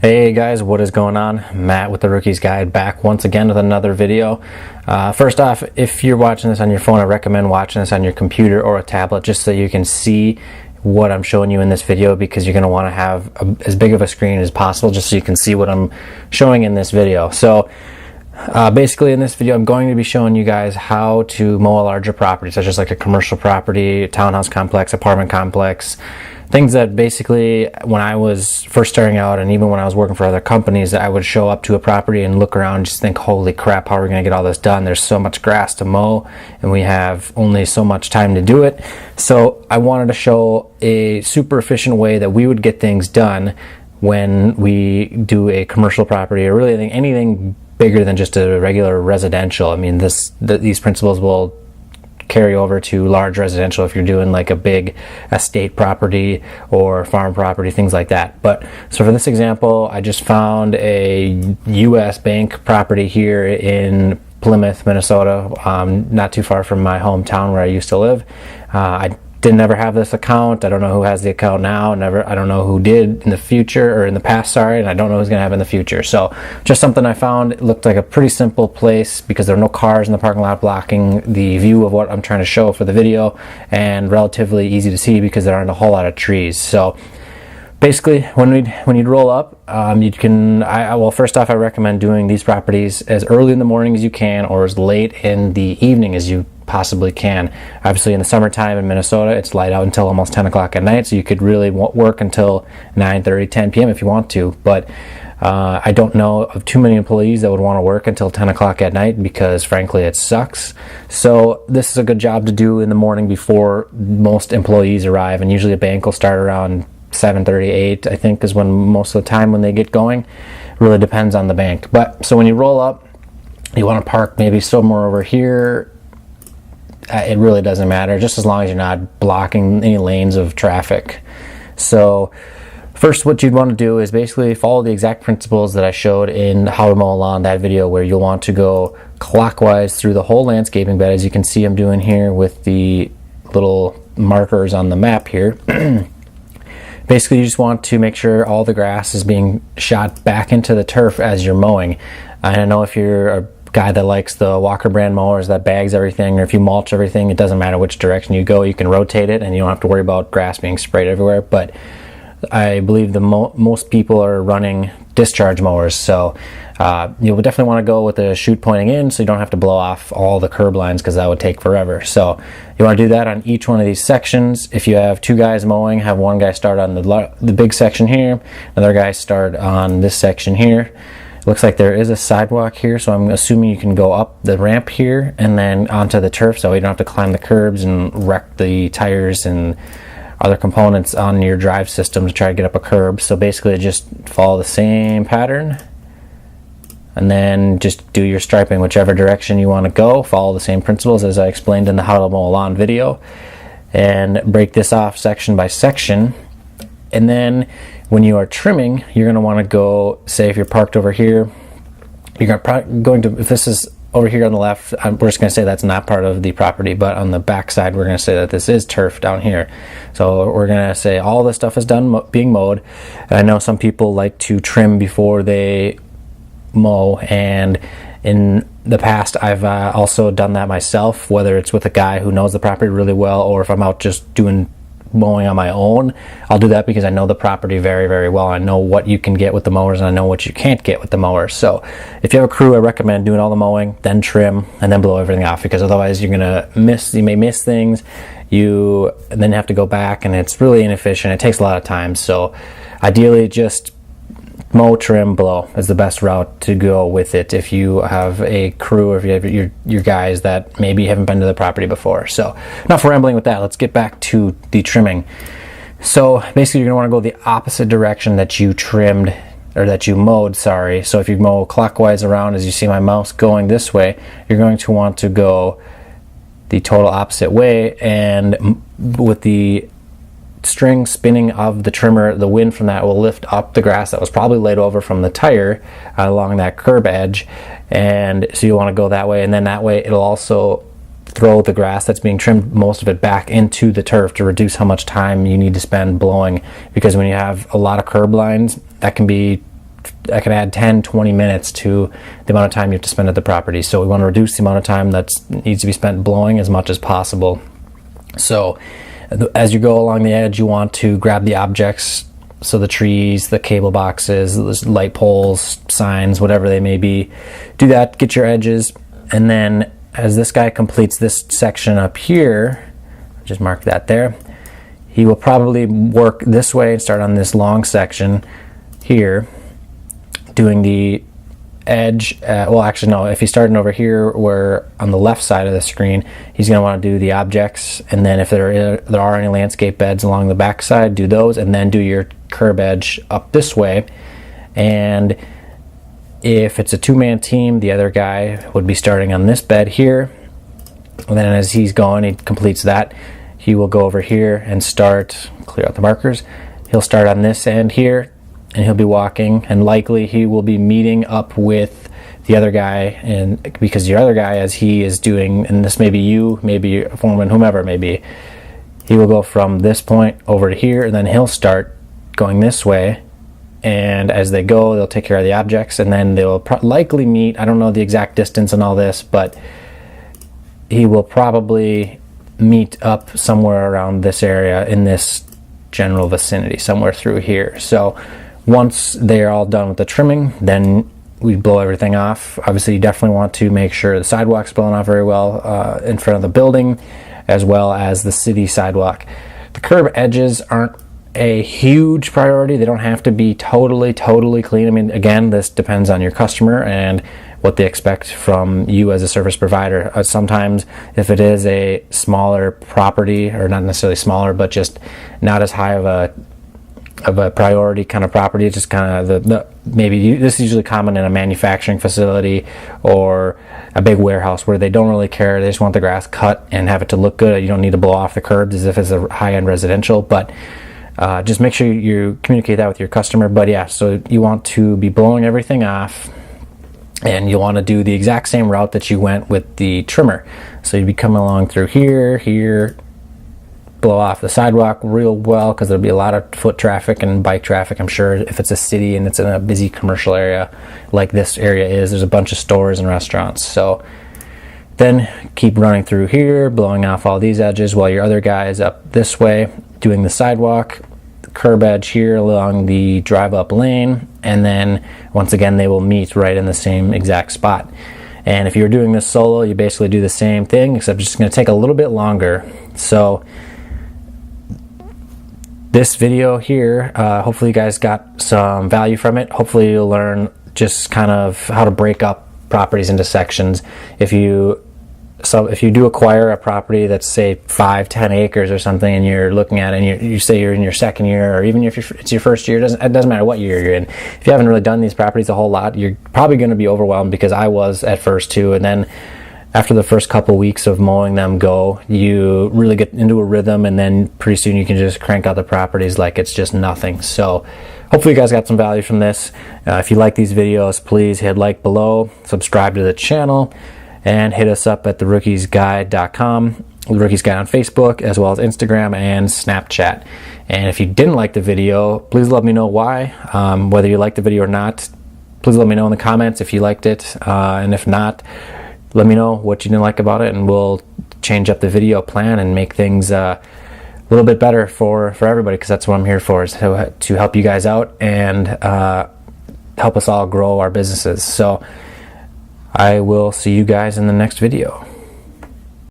Hey guys, what is going on? Matt with the Rookie's Guide back once again with another video. First off, if you're watching this on your phone, I recommend watching this on your computer or a tablet just so you can see what I'm showing you in this video, because you're going to want to have as big of a screen as possible just so you can see what I'm showing in this video. So basically in this video I'm going to be showing you guys how to mow a larger property, such as like a commercial property, townhouse complex, apartment complex. Things that basically, when I was first starting out and even when I was working for other companies, I would show up to a property and look around and just think, holy crap, how are we going to get all this done? There's so much grass to mow and we have only so much time to do it. So I wanted to show a super efficient way that we would get things done when we do a commercial property, or really anything bigger than just a regular residential. I mean, these principles will carry over to large residential if you're doing like a big estate property or farm property, things like that. But so for this example, I just found a US bank property here in Plymouth, Minnesota, not too far from my hometown where I used to live. I didn't ever have this account. I don't know who has the account now. I don't know who did in the future, or in the past, sorry, and I don't know who's going to have in the future. So just something I found. It looked like a pretty simple place because there are no cars in the parking lot blocking the view of what I'm trying to show for the video, and relatively easy to see because there aren't a whole lot of trees. So basically, when you'd roll up, you can, well, first off, I recommend doing these properties as early in the morning as you can, or as late in the evening as you possibly can. Obviously, in the summertime in Minnesota, it's light out until almost 10 o'clock at night, so you could really work until 9:30, 10 p.m. if you want to. But I don't know of too many employees that would want to work until 10 o'clock at night because, frankly, it sucks. So this is a good job to do in the morning before most employees arrive, and usually a bank will start around 7:30, 8, I think, is when most of the time when they get going. Really depends on the bank. But so when you roll up, you want to park maybe somewhere over here. It really doesn't matter, just as long as you're not blocking any lanes of traffic. So first, what you'd want to do is basically follow the exact principles that I showed in How to Mow a Lawn, that video, where you'll want to go clockwise through the whole landscaping bed, as you can see I'm doing here with the little markers on the map here. Basically, you just want to make sure all the grass is being shot back into the turf as you're mowing. I don't know if you're a guy that likes the Walker brand mowers that bags everything, or if you mulch everything, it doesn't matter which direction you go, you can rotate it and you don't have to worry about grass being sprayed everywhere. But I believe most people are running discharge mowers, so you would definitely want to go with the chute pointing in so you don't have to blow off all the curb lines, because that would take forever. So you want to do that on each one of these sections. If you have two guys mowing, have one guy start on the big section here, another guy start on this section here. It looks like there is a sidewalk here, so I'm assuming you can go up the ramp here and then onto the turf, so you don't have to climb the curbs and wreck the tires and other components on your drive system to try to get up a curb. So basically just follow the same pattern and then just do your striping whichever direction you want to go. Follow the same principles as I explained in the How to Mow a Lawn video, and break this off section by section. And then when you are trimming, you're going to want to go, say if you're parked over here, you're going to, if this is over here on the left, we're just going to say that's not part of the property, but on the back side we're going to say that this is turf down here. So we're going to say all this stuff is done being mowed. And I know some people like to trim before they mow, and in the past I've also done that myself, whether it's with a guy who knows the property really well, or if I'm out just doing mowing on my own. I'll do that because I know the property very, very well. I know what you can get with the mowers and I know what you can't get with the mowers. So if you have a crew, I recommend doing all the mowing, then trim, and then blow everything off, because otherwise you may miss things. You then have to go back and it's really inefficient. It takes a lot of time. So ideally just mow, trim, blow is the best route to go with it if you have a crew, or if you have your guys that maybe haven't been to the property before. So enough rambling with that. Let's get back to the trimming. So basically you're going to want to go the opposite direction that you trimmed, or that you mowed, sorry. So if you mow clockwise around, as you see my mouse going this way, you're going to want to go the total opposite way, and with the string spinning of the trimmer, the wind from that will lift up the grass that was probably laid over from the tire along that curb edge, and so you want to go that way, and then that way it'll also throw the grass that's being trimmed, most of it, back into the turf to reduce how much time you need to spend blowing, because when you have a lot of curb lines, that can be that can add 10-20 minutes to the amount of time you have to spend at the property. So we want to reduce the amount of time that needs to be spent blowing as much as possible. So as you go along the edge, you want to grab the objects, so the trees, the cable boxes, the light poles, signs, whatever they may be. Do that, get your edges, and then as this guy completes this section up here, just mark that there, he will probably work this way and start on this long section here, doing the edge. Well, actually no, if he's starting over here where on the left side of the screen, he's going to want to do the objects, and then if there are any landscape beds along the back side, do those, and then do your curb edge up this way. And if it's a two-man team, the other guy would be starting on this bed here, and then as he's going, he completes that, he will go over here and start, clear out the markers, he'll start on this end here, and he'll be walking, and likely he will be meeting up with the other guy, and because the other guy, as he is doing, and this may be you, maybe a foreman, whomever it may be, he will go from this point over to here, and then he'll start going this way, and as they go, they'll take care of the objects, and then they'll likely meet, I don't know the exact distance and all this, but he will probably meet up somewhere around this area in this general vicinity, somewhere through here. So once they are all done with the trimming, then we blow everything off. Obviously, you definitely want to make sure the sidewalk's blown off very well in front of the building, as well as the city sidewalk. The curb edges aren't a huge priority. They don't have to be totally clean. I mean, again, this depends on your customer and what they expect from you as a service provider. Sometimes if it is a smaller property, or not necessarily smaller, but just not as high of a priority kind of property, it's just kind of this is usually common in a manufacturing facility or a big warehouse where they don't really care. They just want the grass cut and have it to look good. You don't need to blow off the curbs as if it's a high-end residential, but just make sure you communicate that with your customer. But yeah, so you want to be blowing everything off, and you want to do the exact same route that you went with the trimmer. So you'd be coming along through here, blow off the sidewalk real well, because there'll be a lot of foot traffic and bike traffic, I'm sure. If it's a city and it's in a busy commercial area like this area is, there's a bunch of stores and restaurants. So then keep running through here, blowing off all these edges, while your other guy is up this way doing the sidewalk, the curb edge here along the drive up lane, and then once again they will meet right in the same exact spot. And if you're doing this solo, you basically do the same thing, except it's just going to take a little bit longer. So this video here, hopefully you guys got some value from it. Hopefully you'll learn just kind of how to break up properties into sections. If you do acquire a property that's, say, 5-10 acres or something, and you're looking at it and you say you're in your second year, or even if it's your first year, it doesn't matter what year you're in. If you haven't really done these properties a whole lot, you're probably going to be overwhelmed, because I was at first too. And then after the first couple weeks of mowing them you really get into a rhythm, and then pretty soon you can just crank out the properties like it's just nothing. So hopefully you guys got some value from this. If you like these videos, please hit like below, subscribe to the channel, and hit us up at therookiesguide.com, the Rookies Guide on Facebook, as well as Instagram and Snapchat. And if you didn't like the video, please let me know why. Whether you liked the video or not, please let me know in the comments if you liked it, and if not, let me know what you didn't like about it, and we'll change up the video plan and make things a little bit better for everybody, because that's what I'm here for, is to help you guys out and help us all grow our businesses. So I will see you guys in the next video.